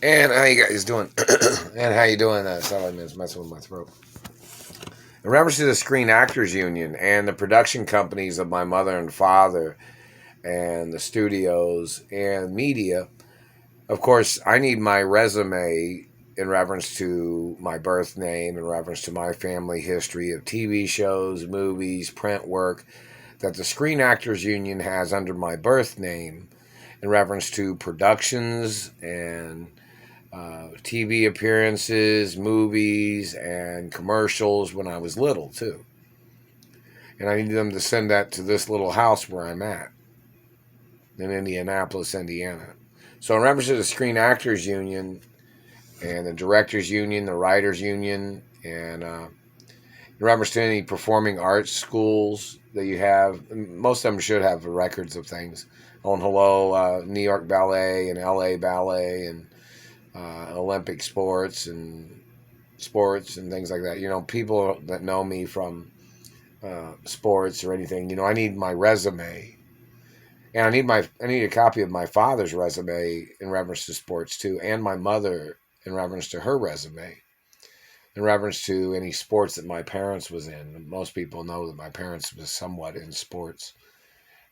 And how you guys doing? And how you doing? Sorry, man, it's messing with my throat. In reference to the Screen Actors Union and the production companies of my mother and father, and the studios and media, of course, I need my resume in reference to my birth name, in reference to my family history of TV shows, movies, print work that the Screen Actors Union has under my birth name, in reference to productions and TV appearances, movies, and commercials when I was little, too. And I need them to send that to this little house where I'm at in Indianapolis, Indiana. So, in reference to the Screen Actors Union and the Directors Union, the Writers Union, and in reference to any performing arts schools that you have, most of them should have records of things. On Hello, New York Ballet and LA Ballet and Olympic sports and things like that. You know, people that know me from sports or anything. You know, I need my resume, and I need a copy of my father's resume in reference to sports too, and my mother in reference to her resume, in reference to any sports that my parents was in. Most people know that my parents was somewhat in sports,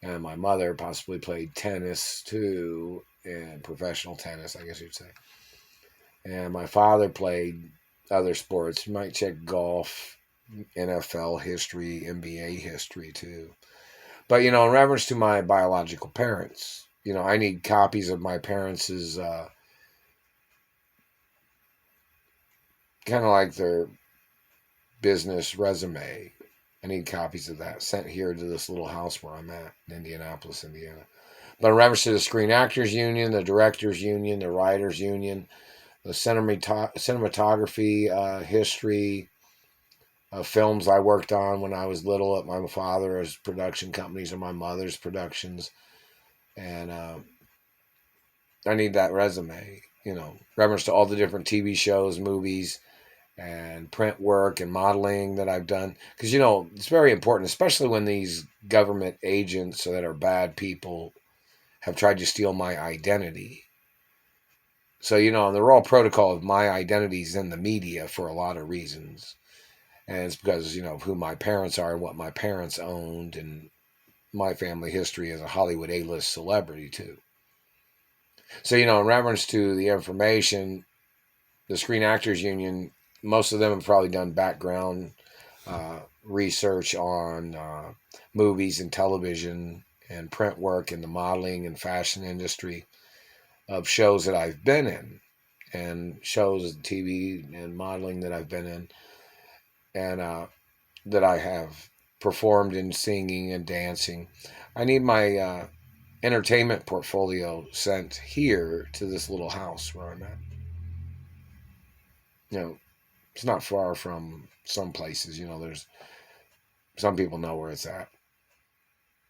and my mother possibly played tennis too, and professional tennis, I guess you'd say. And my father played other sports. You might check golf, NFL history, NBA history too. But you know, in reference to my biological parents, you know, I need copies of my parents' kind of like their business resume. I need copies of that sent here to this little house where I'm at in Indianapolis, Indiana. But in reference to the Screen Actors Union, the Directors Union, the Writers Union, the cinematography history of films I worked on when I was little at my father's production companies or my mother's productions, and I need that resume. You know, reference to all the different TV shows, movies, and print work and modeling that I've done. Because, you know, it's very important, especially when these government agents that are bad people have tried to steal my identity. So, you know, the raw protocol of my identity is in the media for a lot of reasons. And it's because, you know, of who my parents are and what my parents owned and my family history as a Hollywood A-list celebrity, too. So, you know, in reference to the information, the Screen Actors Union, most of them have probably done background research on movies and television and print work in the modeling and fashion industry of shows that I've been in and shows, TV and modeling that I've been in and that I have performed in singing and dancing. I need my entertainment portfolio sent here to this little house where I'm at. You know, it's not far from some places. You know, there's some people know where it's at.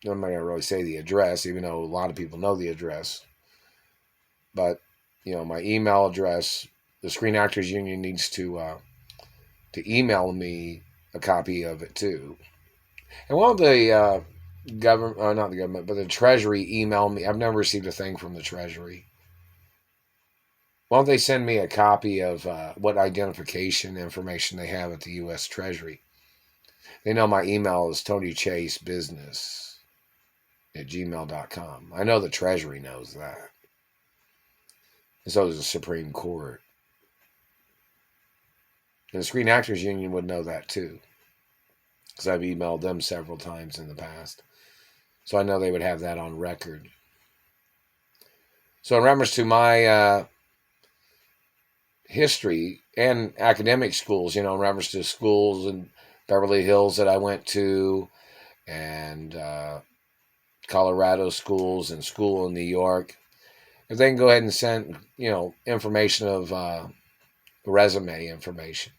I'm not gonna really say the address, even though a lot of people know the address. But you know, my email address, the Screen Actors Union needs to email me a copy of it too. And one of the government, not the government, but the Treasury email me. I've never received a thing from the Treasury. Why don't they send me a copy of what identification information they have at the U.S. Treasury? They know my email is TonyChaseBusiness@gmail.com. I know the Treasury knows that. And so does the Supreme Court. And the Screen Actors Union would know that too. Because I've emailed them several times in the past. So I know they would have that on record. So in reference to my history and academic schools, you know, in reference to schools in Beverly Hills that I went to and Colorado schools and school in New York, if they can go ahead and send, you know, information of resume information.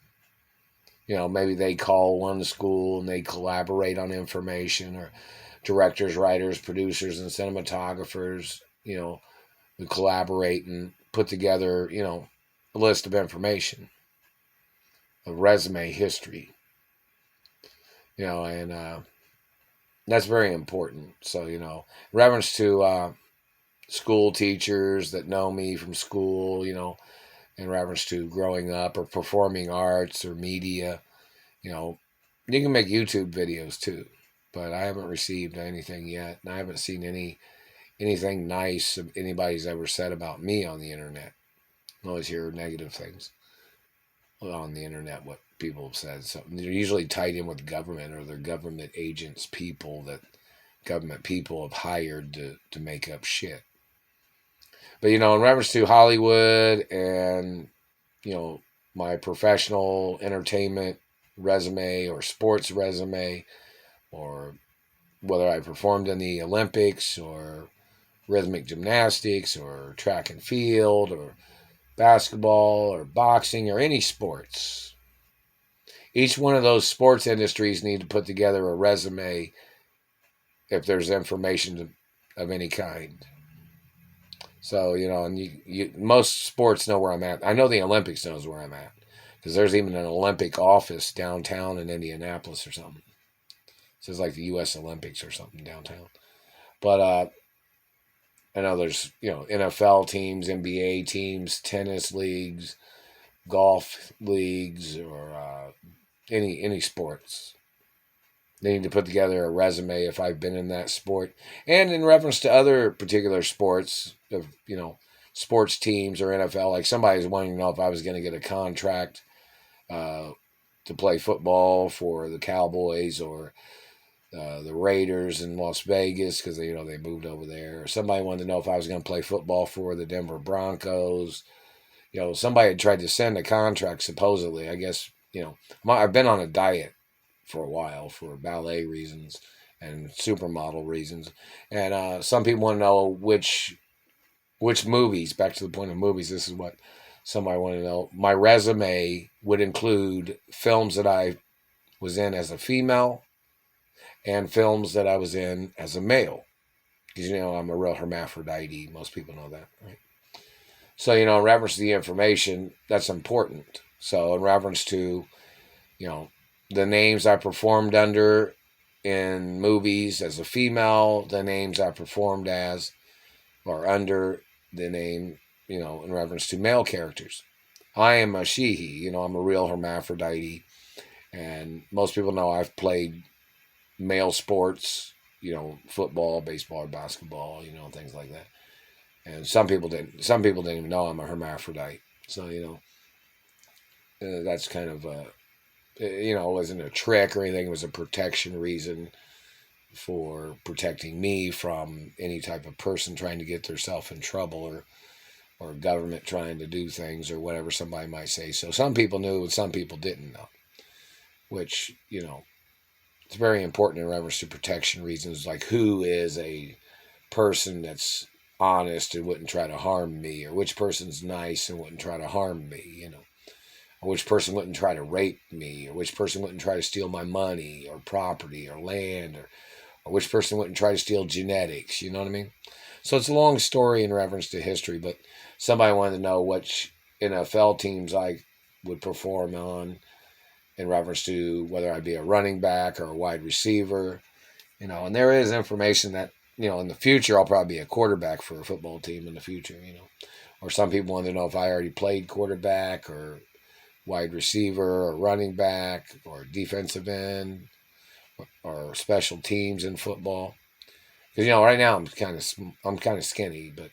You know, maybe they call one school and they collaborate on information, or directors, writers, producers, and cinematographers, you know, who collaborate and put together, you know, a list of information, of resume history, you know, and that's very important. So, you know, reference to school teachers that know me from school, in reference to growing up or performing arts or media. You can make YouTube videos too, but I haven't received anything yet, and I haven't seen anything nice anybody's ever said about me on the internet. I always hear negative things on the internet, what people have said. So they're usually tied in with government, or they're government agents, people that government people have hired to make up shit. But, in reference to Hollywood and, my professional entertainment resume or sports resume, or whether I performed in the Olympics or rhythmic gymnastics or track and field or basketball or boxing or any sports. Each one of those sports industries need to put together a resume if there's information of any kind. So, and most sports know where I'm at. I know the Olympics knows where I'm at, because there's even an Olympic office downtown in Indianapolis or something. So it's like the U.S. Olympics or something downtown. But I know there's, NFL teams, NBA teams, tennis leagues, golf leagues, or any sports. They need to put together a resume if I've been in that sport. And in reference to other particular sports, of sports teams or NFL, like somebody's wanting to know if I was going to get a contract to play football for the Cowboys or the Raiders in Las Vegas, because they moved over there. Or somebody wanted to know if I was going to play football for the Denver Broncos. Somebody had tried to send a contract, supposedly. I guess, I've been on a diet for a while for ballet reasons and supermodel reasons. And some people want to know which movies, back to the point of movies, this is what somebody wanted to know. My resume would include films that I was in as a female and films that I was in as a male. Because, I'm a real hermaphrodite. Most people know that, right? So, in reference to the information, that's important. So, in reference to, the names I performed under in movies as a female, the names I performed as or under the name, in reference to male characters. I am a she-he, I'm a real hermaphrodite. And most people know I've played male sports, football, baseball, or basketball, things like that. And some people didn't even know I'm a hermaphrodite. So, that's kind of it wasn't a trick or anything. It was a protection reason for protecting me from any type of person trying to get themselves in trouble, or government trying to do things, or whatever somebody might say. So some people knew and some people didn't know, which, it's very important in reference to protection reasons, like who is a person that's honest and wouldn't try to harm me, or which person's nice and wouldn't try to harm me, or which person wouldn't try to rape me, or which person wouldn't try to steal my money or property or land, or which person wouldn't try to steal genetics, you know what I mean? So it's a long story in reference to history, but somebody wanted to know which NFL teams I would perform on in reference to whether I'd be a running back or a wide receiver, and there is information that, in the future, I'll probably be a quarterback for a football team in the future, or some people want to know if I already played quarterback or wide receiver or running back or defensive end or special teams in football. Because, right now I'm kind of skinny, but,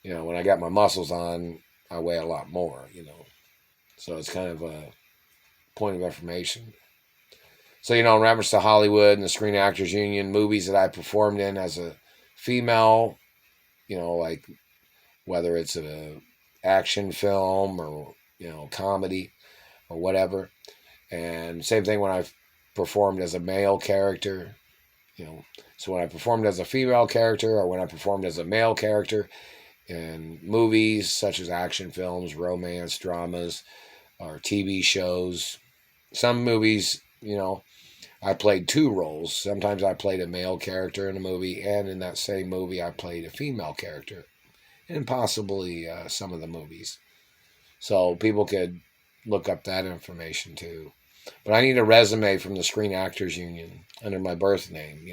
when I got my muscles on, I weigh a lot more, So it's kind of a point of information. So, in reference to Hollywood and the Screen Actors Union, movies that I performed in as a female, like whether it's an action film or, comedy or whatever. And same thing when I've performed as a male character, So when I performed as a female character or when I performed as a male character in movies such as action films, romance, dramas, or TV shows, some movies, I played two roles. Sometimes I played a male character in a movie, and in that same movie I played a female character, and possibly some of the movies. So people could look up that information too. But I need a resume from the Screen Actors Union under my birth name,